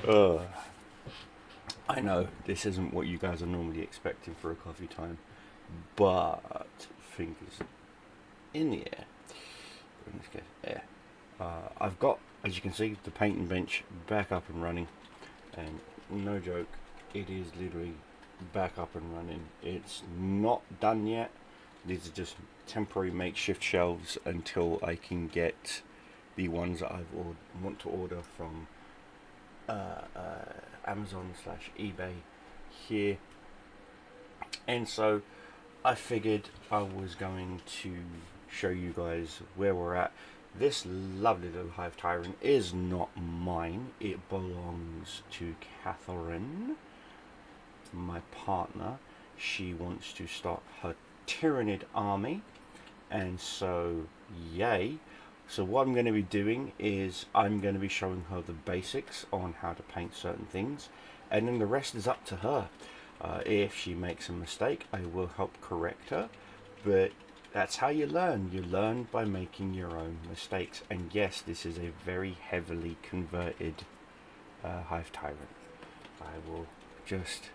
Uh, I know this isn't what you guys are normally expecting for a coffee time, but fingers in the air. In this case, air. I've got, as you can see, the painting bench back up and running, and no joke, it is literally back up and running. It's not done yet. These are just temporary makeshift shelves until I can get the ones that want to order from Amazon slash eBay here. And so I figured I was going to show you guys where we're at. This lovely little hive tyrant is not mine. It belongs to Catherine, my partner. She wants to start her Tyrannid army, and so yay. So what I'm going to be doing is I'm going to be showing her the basics on how to paint certain things, and then the rest is up to her. If she makes a mistake, I will help correct her, but that's how you learn. You learn by making your own mistakes. And yes, this is a very heavily converted hive tyrant. I will just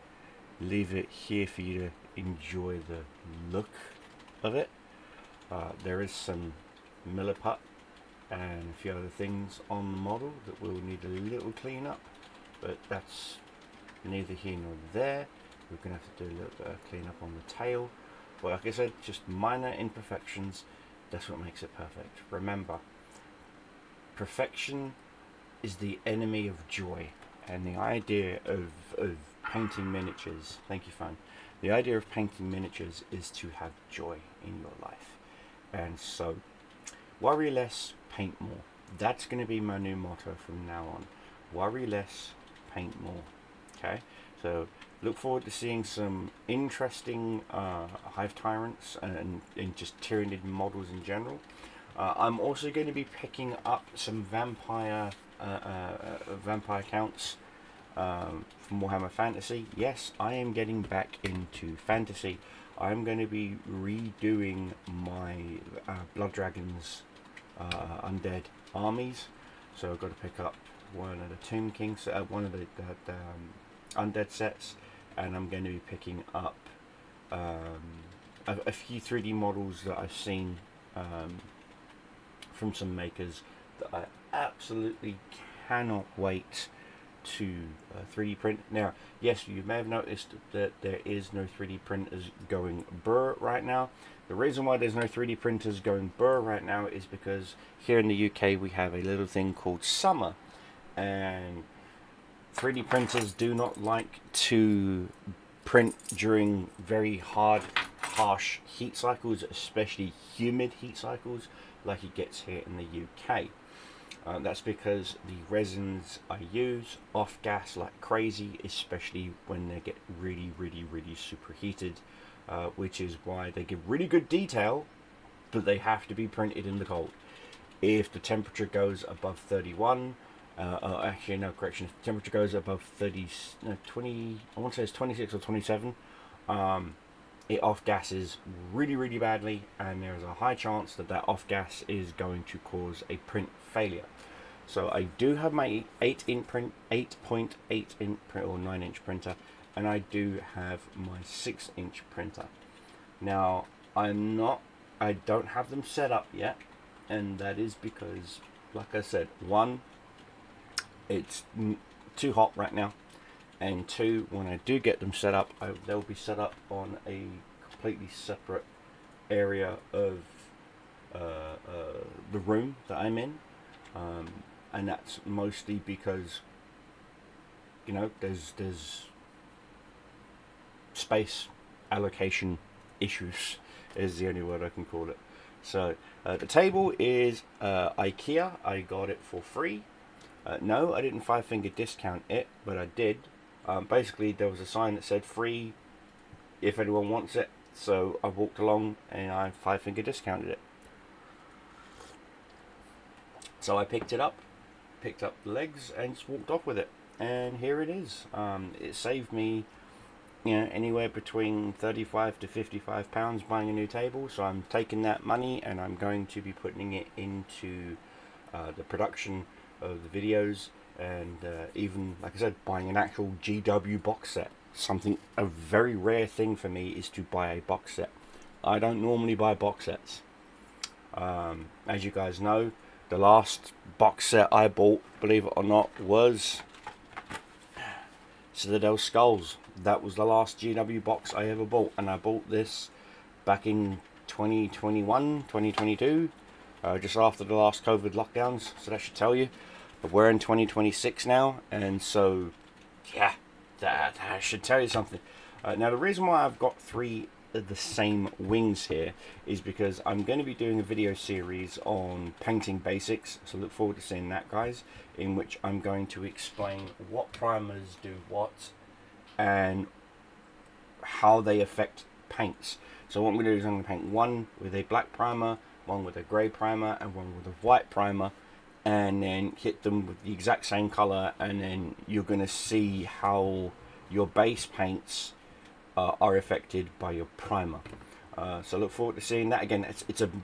leave it here for you to enjoy the look of it. There is some milliput and a few other things on the model that will need a little clean up, but that's neither here nor there. We're going to have to do a little bit of clean up on the tail, but like I said, just minor imperfections. That's what makes it perfect. Remember, perfection is the enemy of joy, and the idea of painting miniatures, thank you, Fan, the idea of painting miniatures is to have joy in your life. And so worry less, paint more. That's going to be my new motto from now on. Worry less, paint more. Okay, so look forward to seeing some interesting hive tyrants and just Tyrannid models in general. I'm also going to be picking up some vampire counts from Warhammer Fantasy. Yes, I am getting back into fantasy. I'm going to be redoing my Blood Dragons undead armies. So I've got to pick up one of the Tomb Kings, one of the undead sets, and I'm going to be picking up a few 3D models that I've seen from some makers that I absolutely cannot wait to 3D print. Now, yes, you may have noticed that there is no 3D printers going burr right now. The reason why there's no 3D printers going burr right now is because here in the UK we have a little thing called summer, and 3D printers do not like to print during very hard, harsh heat cycles, especially humid heat cycles like it gets here in the UK. That's because the resins I use off gas like crazy, especially when they get really superheated, which is why they give really good detail, but they have to be printed in the cold. If the temperature goes above 31, actually no, correction, if the temperature goes above 30, no, 20, I want to say it's 26 or 27, it off gases really badly, and there is a high chance that that off gas is going to cause a print failure. So I do have my 8.8 inch print or 9-inch printer, and I do have my 6-inch printer. Now I don't have them set up yet, and that is because, like I said, one, it's too hot right now, and two, when I do get them set up, they'll be set up on a completely separate area of the room that I'm in, and that's mostly because, you know, there's space allocation issues is the only word I can call it. So the table is IKEA. I got it for free. No, I didn't 5-finger discount it, but I did. Basically, there was a sign that said free if anyone wants it. So I walked along and I 5-finger discounted it. So I picked it up, picked up the legs, and just walked off with it. And here it is. It saved me, you know, anywhere between 35 to 55 pounds buying a new table. So I'm taking that money and I'm going to be putting it into the production of the videos and even, like I said, buying an actual GW box set. A very rare thing for me is to buy a box set. I don't normally buy box sets. As you guys know, the last box set I bought, believe it or not, was Citadel Skulls. That was the last GW box I ever bought, and I bought this back in 2021, 2022, just after the last COVID lockdowns, so that should tell you. But we're in 2026 now, and so, yeah, that should tell you something. Now, the reason why I've got 3 of the same wings here is because I'm going to be doing a video series on painting basics, so look forward to seeing that, guys, in which I'm going to explain what primers do what and how they affect paints. So what I'm going to do is I'm going to paint one with a black primer, one with a grey primer, and one with a white primer, and then hit them with the exact same colour, and then you're going to see how your base paints are affected by your primer. So look forward to seeing that. Again,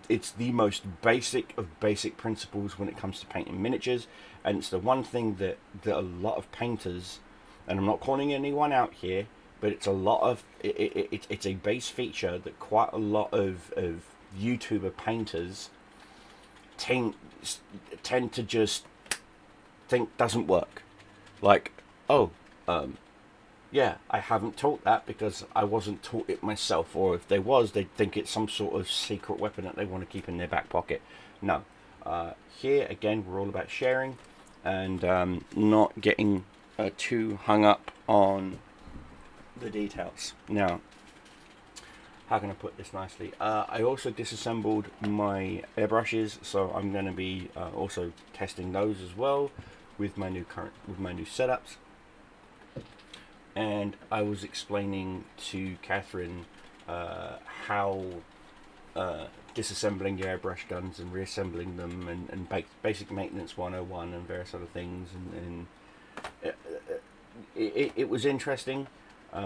it's the most basic of basic principles when it comes to painting miniatures, and it's the one thing that a lot of painters, and I'm not calling anyone out here, but it's a lot of it's a base feature that quite a lot of YouTuber painters tend to just think doesn't work. Like, oh, yeah, I haven't taught that because I wasn't taught it myself, or if there was, they'd think it's some sort of secret weapon that they want to keep in their back pocket. No. Here, again, we're all about sharing and not getting too hung up on the details. Now, how can I put this nicely? I also disassembled my airbrushes, so I'm going to be also testing those as well with my new setups. And I was explaining to Catherine how disassembling your airbrush guns and reassembling them, and basic maintenance 101 and various other things, and it was interesting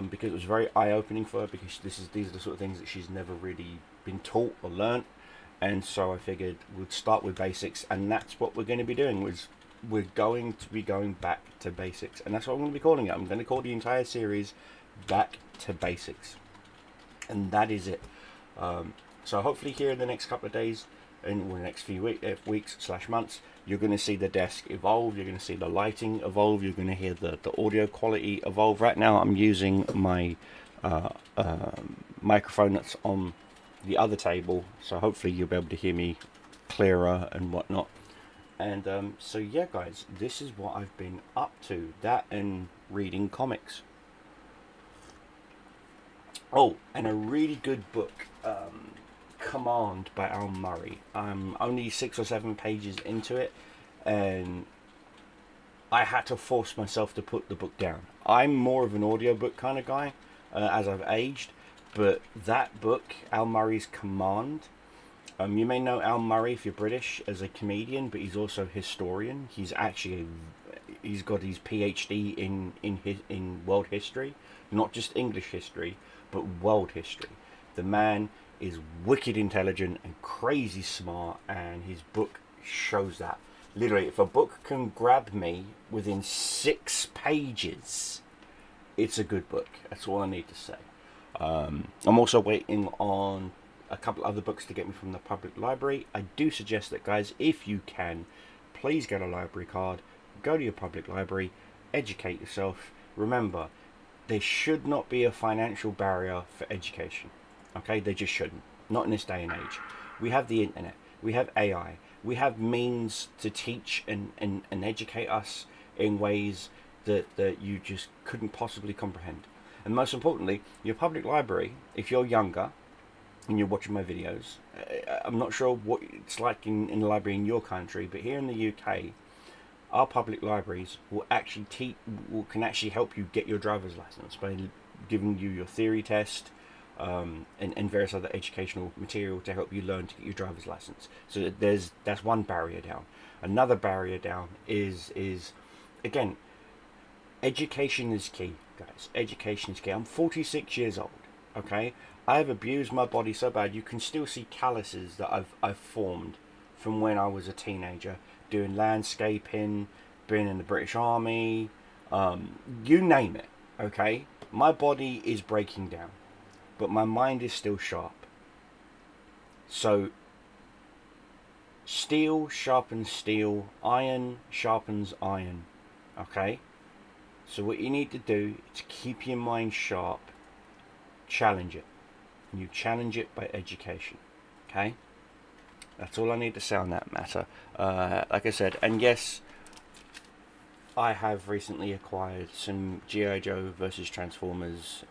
because it was very eye-opening for her, because these are the sort of things that she's never really been taught or learnt, and so I figured we'd start with basics, and that's what we're going to be doing. We're going to be going back to basics, and that's what I'm going to be calling it. I'm going to call the entire series Back to Basics, and that is it. So hopefully here in the next couple of days, in the next few weeks/months, you're going to see the desk evolve, you're going to see the lighting evolve, you're going to hear the audio quality evolve. Right now I'm using my microphone that's on the other table, so hopefully you'll be able to hear me clearer and whatnot. And so yeah, guys, this is what I've been up to. That and reading comics. Oh, and a really good book, Command by Al Murray. I'm only 6 or 7 pages into it, and I had to force myself to put the book down. I'm more of an audiobook kind of guy as I've aged, but that book, Al Murray's Command, you may know Al Murray if you're British as a comedian, but he's also a historian. He's got his PhD in world history, not just English history, but world history. The man is wicked intelligent and crazy smart, and his book shows that. Literally, if a book can grab me within 6 pages, it's a good book. That's all I need to say. I'm also waiting on a couple other books to get me from the public library. I do suggest that, guys, if you can, please get a library card, go to your public library, educate yourself. Remember, there should not be a financial barrier for education. Okay, they just shouldn't. Not in this day and age. We have the internet, we have AI, we have means to teach and educate us in ways that you just couldn't possibly comprehend. And most importantly, your public library, if you're younger and you're watching my videos, I'm not sure what it's like in the library in your country, but here in the UK, our public libraries will actually can actually help you get your driver's license by giving you your theory test, and various other educational material to help you learn to get your driver's license. So that's one barrier down. Another barrier down is again, education is key, guys. Education is key. I'm 46 years old. Okay, I've abused my body so bad you can still see calluses that I've formed from when I was a teenager, doing landscaping, been in the British Army, you name it, okay? My body is breaking down, but my mind is still sharp. So, steel sharpens steel, iron sharpens iron, okay? So what you need to do is keep your mind sharp, challenge it. And you challenge it by education, okay? That's all I need to say on that matter. Like I said, and yes, I have recently acquired some G.I. Joe versus Transformers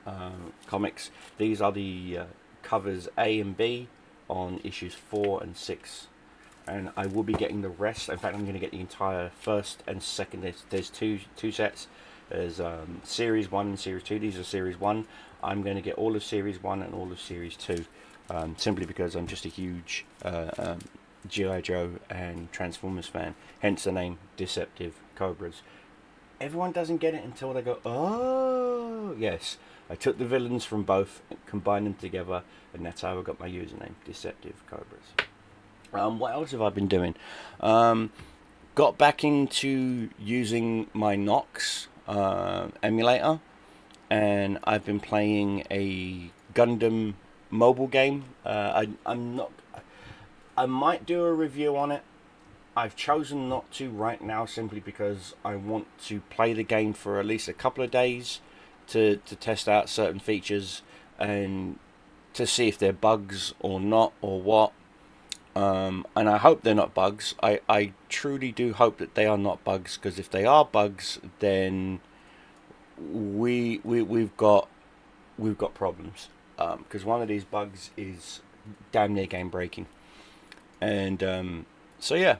comics. These are the covers A and B on issues 4 and 6. And I will be getting the rest. In fact, I'm going to get the entire first and second. There's two sets. There's Series 1 and Series 2. These are Series 1. I'm going to get all of Series 1 and all of Series 2. Simply because I'm just a huge G.I. Joe and Transformers fan. Hence the name Deceptive Cobras. Everyone doesn't get it until they go, oh, yes. I took the villains from both, combined them together, and that's how I got my username, Deceptive Cobras. What else have I been doing? Got back into using my Nox emulator, and I've been playing a Gundam mobile game. I might do a review on it. I've chosen not to right now simply because I want to play the game for at least a couple of days to test out certain features and to see if they're bugs or not or what. And I hope they're not bugs. I truly do hope that they are not bugs, because if they are bugs, then we've got problems. Because one of these bugs is damn near game breaking. And so yeah,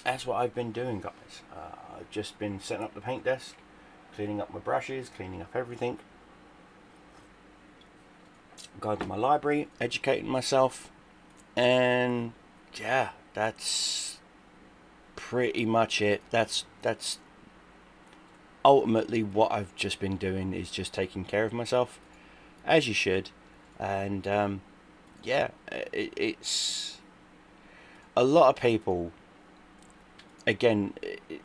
that's what I've been doing, guys. I've just been setting up the paint desk, cleaning up my brushes, cleaning up everything, going to my library, educating myself, and yeah, that's pretty much it. That's ultimately what I've just been doing, is just taking care of myself, as you should. And yeah, it's a lot of people, again,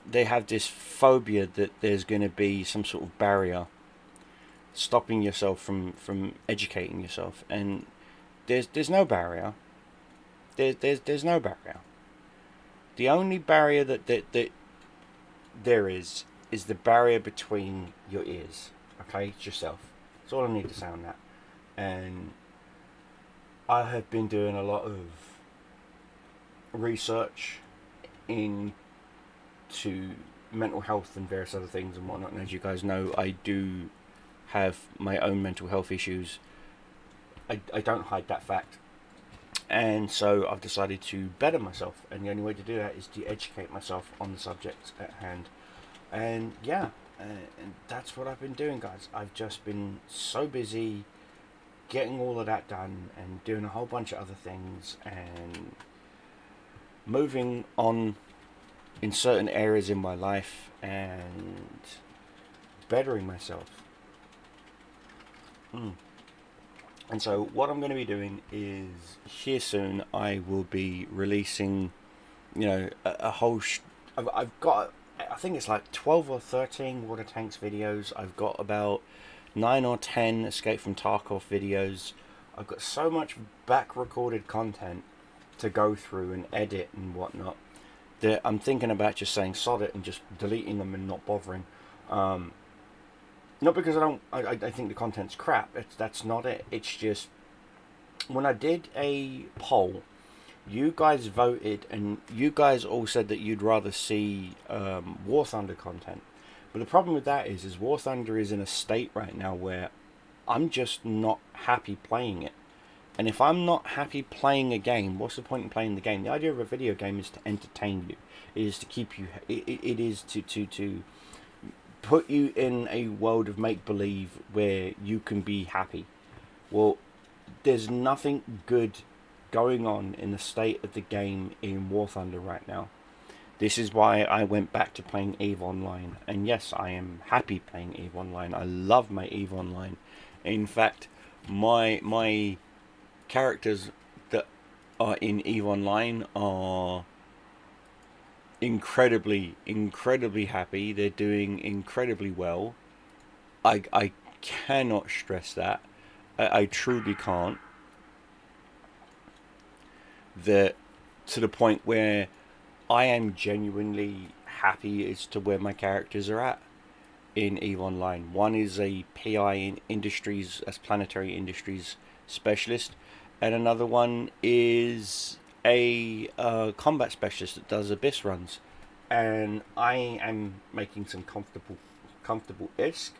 they have this phobia that there's going to be some sort of barrier stopping yourself from educating yourself, and there's no barrier. There's no barrier. The only barrier that there is the barrier between your ears. Okay, it's yourself. That's all I need to say on that. And I have been doing a lot of research into mental health and various other things and whatnot. And as you guys know, I do have my own mental health issues. I don't hide that fact. And so I've decided to better myself, and the only way to do that is to educate myself on the subjects at hand. And yeah, and that's what I've been doing, guys. I've just been so busy getting all of that done and doing a whole bunch of other things and moving on in certain areas in my life and bettering myself. And so what I'm going to be doing is, here soon I will be releasing, you know, a whole I've got, I think it's like 12 or 13 Water Tanks videos. I've got about 9 or 10 Escape from Tarkov videos. I've got so much back recorded content to go through and edit and whatnot that I'm thinking about just saying sod it and just deleting them and not bothering. Not because I think the content's crap. That's not it. It's just, when I did a poll, you guys voted, and you guys all said that you'd rather see War Thunder content. But the problem with that is War Thunder is in a state right now where I'm just not happy playing it. And if I'm not happy playing a game, what's the point in playing the game? The idea of a video game is to entertain you. It is to keep you. It is to put you in a world of make-believe where you can be happy. Well, there's nothing good going on in the state of the game in War Thunder right now. This is why I went back to playing EVE Online. And yes, I am happy playing EVE Online. I love my EVE Online. In fact, my characters that are in EVE Online are incredibly happy. They're doing incredibly well. I cannot stress that. I truly can't. That to the point where I am genuinely happy as to where my characters are at in EVE Online. One is a PI in industries, as planetary industries specialist, and another one is a combat specialist that does abyss runs. And I am making some comfortable isk.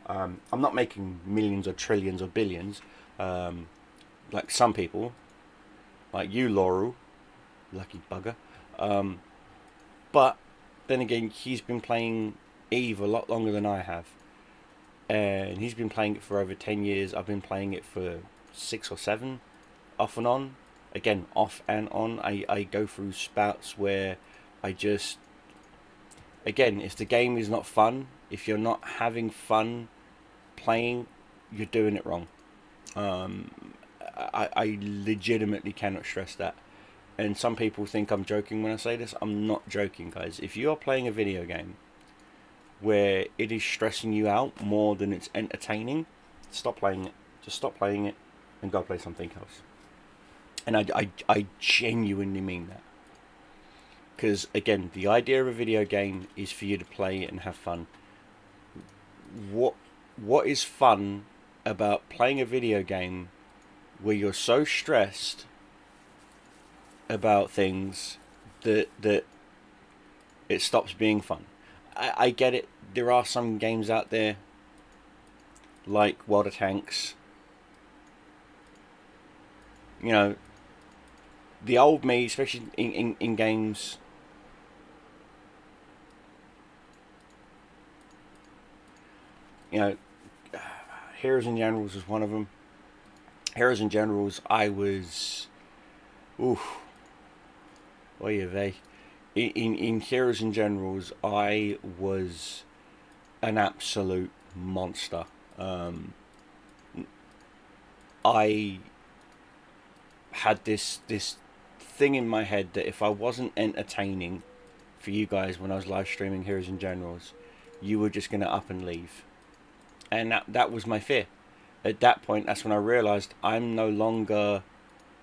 I'm not making millions or trillions or billions, like some people, like you, Laurel, lucky bugger. But then again, he's been playing EVE a lot longer than I have, and he's been playing it for over 10 years. I've been playing it for 6 or 7, off and on. Again, off and on. I go through spouts where I just, again, if the game is not fun, if you're not having fun playing, you're doing it wrong. I legitimately cannot stress that. And some people think I'm joking when I say this. I'm not joking, guys. If you are playing a video game where it is stressing you out more than it's entertaining, stop playing it. Just stop playing it and go play something else. And I genuinely mean that. Because, again, the idea of a video game is for you to play it and have fun. What is fun about playing a video game where you're so stressed about things that it stops being fun? I get it. There are some games out there like World of Tanks. You know, the old me, especially in games, you know, Heroes and Generals was one of them. Heroes and Generals, I was, oof, oy vey. In Heroes and Generals, I was an absolute monster. I had this thing in my head that if I wasn't entertaining for you guys when I was live streaming Heroes and Generals, you were just going to up and leave. And that was my fear. At that point, that's when I realised I'm no longer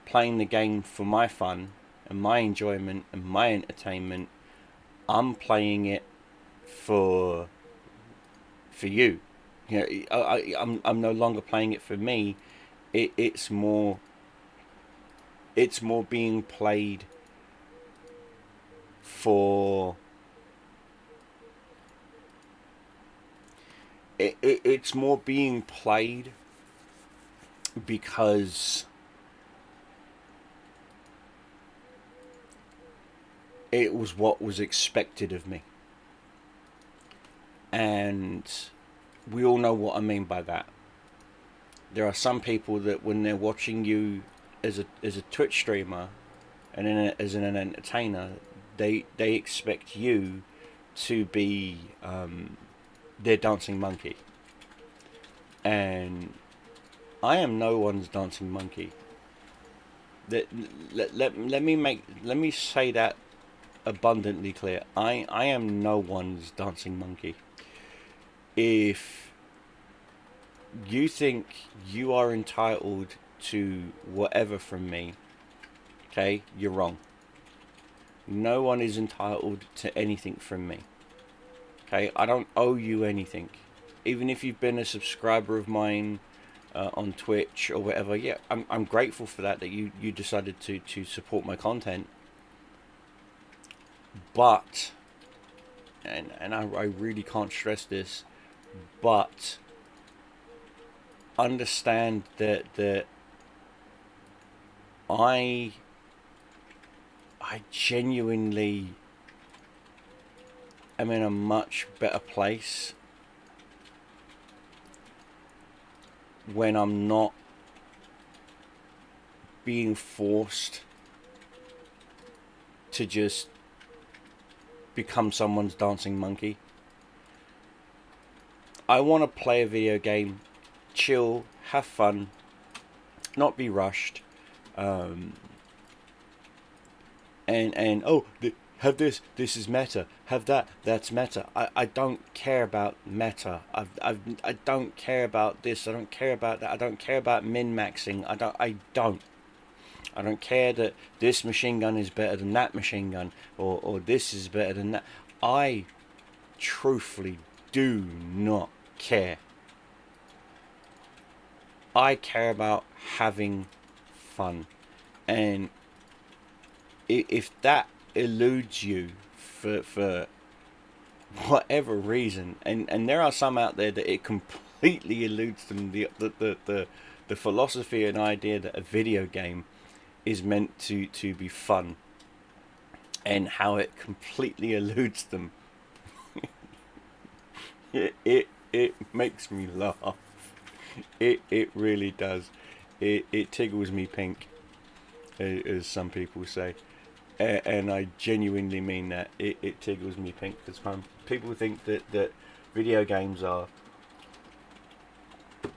playing the game for my fun and my enjoyment and my entertainment. I'm playing it for you. You know, I'm no longer playing it for me. It's more being played for it's more being played because it was what was expected of me. And we all know what I mean by that. There are some people that when they're watching you as a Twitch streamer and as an entertainer, they expect you to be their dancing monkey. And I am no one's dancing monkey. Let me say that abundantly clear. I am no one's dancing monkey. If you think you are entitled to whatever from me, okay, you're wrong. No one is entitled to anything from me. Okay, I don't owe you anything. Even if you've been a subscriber of mine on Twitch or whatever, yeah, I'm grateful for that you decided to support my content. But, and I really can't stress this, but understand that I genuinely am in a much better place when I'm not being forced to just become someone's dancing monkey. I want to play a video game, chill, have fun, not be rushed, and oh, have this, this is meta. Have that, that's meta. I don't care about meta. I don't care about this. I don't care about that. I don't care about min-maxing. I don't care that this machine gun is better than that machine gun, or this is better than that. I truthfully do not care. I care about having fun. And if that eludes you for whatever reason, and there are some out there that it completely eludes them, the philosophy and idea that a video game is meant to be fun, and how it completely eludes them. It makes me laugh. It really does. It tickles me pink, as some people say, and I genuinely mean that. It tickles me pink, because people think that video games are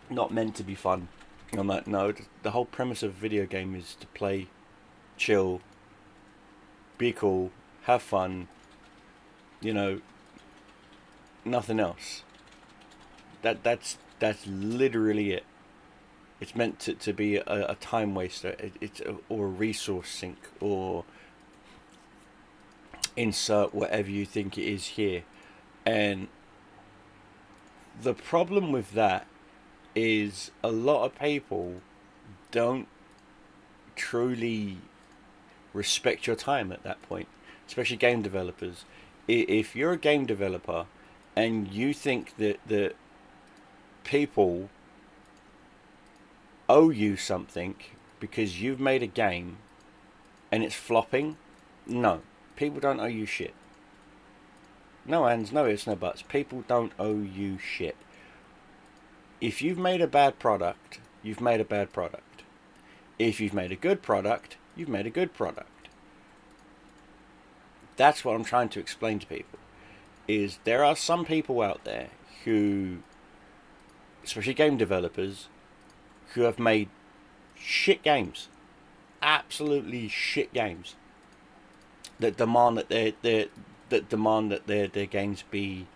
not meant to be fun. I'm like, no, the whole premise of a video game is to play, chill, be cool, have fun, nothing else. That's literally it. It's meant to be a time waster, or a resource sink, or insert whatever you think it is here. And the problem with that is a lot of people don't truly respect your time at that point, especially game developers. If you're a game developer and you think that people owe you something because you've made a game and it's flopping, no, people don't owe you shit. No ands, no ifs, no buts. People don't owe you shit. If you've made a bad product, you've made a bad product. If you've made a good product, you've made a good product. That's what I'm trying to explain to people. Is there are some people out there who, especially game developers, who have made shit games, absolutely shit games, that demand that their games be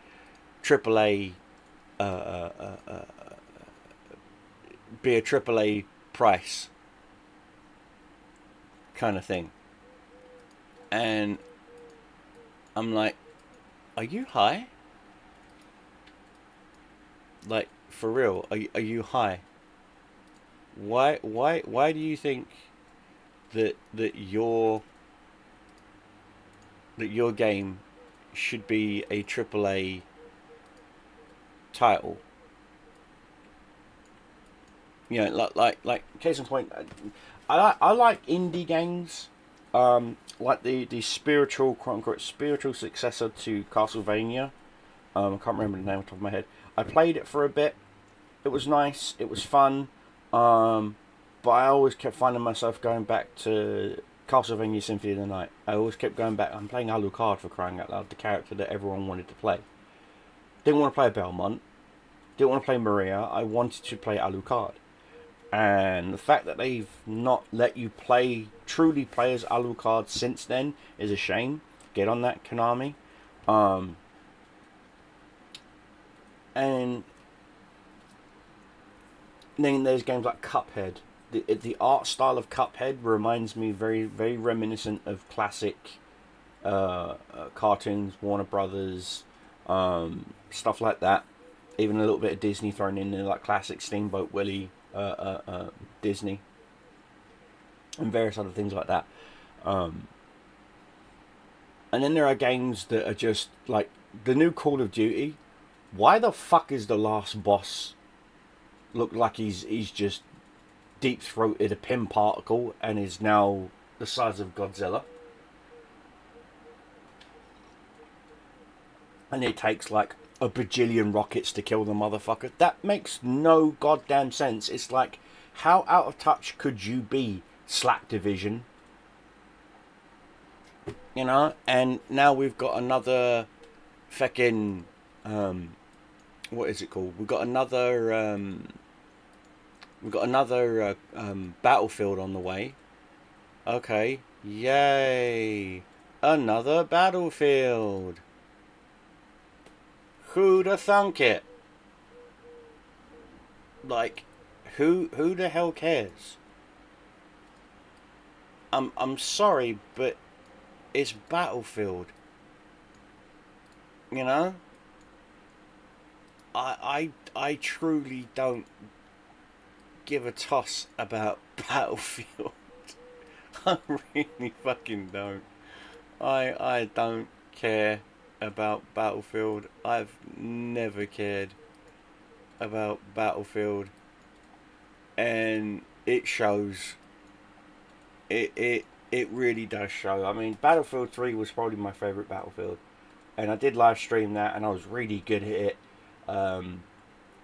AAA, be a AAA price kind of thing. And I'm like, are you high? Like, for real, are you high? Why do you think that your game should be a AAA title? Like case in point, I like indie games, like the spiritual, quote unquote, spiritual successor to Castlevania. I can't remember the name off the top of my head. I played it for a bit. It was nice. It was fun. But I always kept finding myself going back to Castlevania Symphony of the Night. I always kept going back. I'm playing Alucard, for crying out loud, the character that everyone wanted to play. Didn't want to play Belmont. Didn't want to play Maria. I wanted to play Alucard. And the fact that they've not let you truly play as Alucard since then is a shame. Get on that, Konami. And then there's games like Cuphead. The art style of Cuphead reminds me very, very reminiscent of classic cartoons, Warner Brothers, stuff like that. Even a little bit of Disney thrown in there, like classic Steamboat Willie, Disney, and various other things like that. And then there are games that are just like the new Call of Duty. Why the fuck is the last boss look like he's just deep-throated a pin particle and is now the size of Godzilla? And it takes like a bajillion rockets to kill the motherfucker. That makes no goddamn sense. It's like, how out of touch could you be, Slack Division? And now we've got another fucking what is it called? We've got another Battlefield on the way. Okay, yay! another Battlefield. Who'd have thunk it? Like, who the hell cares? I'm sorry, but it's Battlefield. You know? I truly don't give a toss about Battlefield. I really fucking don't. I don't care about Battlefield. I've never cared about Battlefield, and it shows. It really does show. I mean, Battlefield 3 was probably my favorite Battlefield, and I did live stream that, and I was really good at it.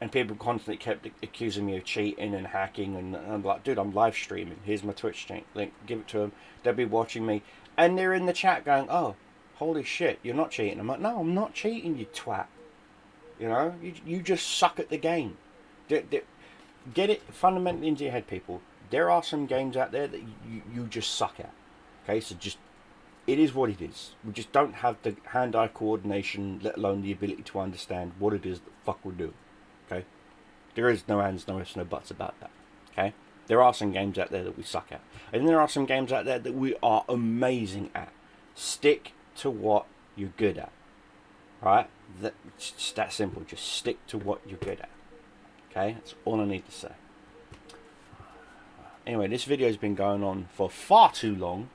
And people constantly kept accusing me of cheating and hacking, and I'm like, dude, I'm live streaming. Here's my Twitch link. Give it to them. They'll be watching me, and they're in the chat going, "Oh, holy shit, you're not cheating." I'm like, "No, I'm not cheating, you twat. You know, you just suck at the game." Get it fundamentally into your head, people. There are some games out there that you just suck at. Okay, so just, it is what it is. We just don't have the hand-eye coordination, let alone the ability to understand what it is the fuck we're doing. Okay, there is no ands, no ifs, no buts about that. Okay, there are some games out there that we suck at, and there are some games out there that we are amazing at. Stick to what you're good at. Right? It's that simple. Just stick to what you're good at. Okay, that's all I need to say. Anyway, this video's been going on for far too long,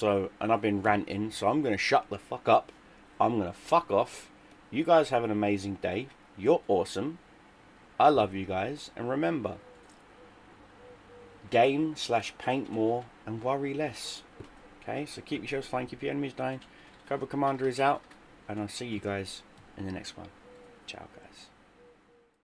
and I've been ranting, so I'm going to shut the fuck up. I'm going to fuck off. You guys have an amazing day. You're awesome. I love you guys, and remember, game/paint more and worry less. Okay, so keep yourselves flying, keep your enemies dying. Cobra Commander is out, and I'll see you guys in the next one. Ciao, guys.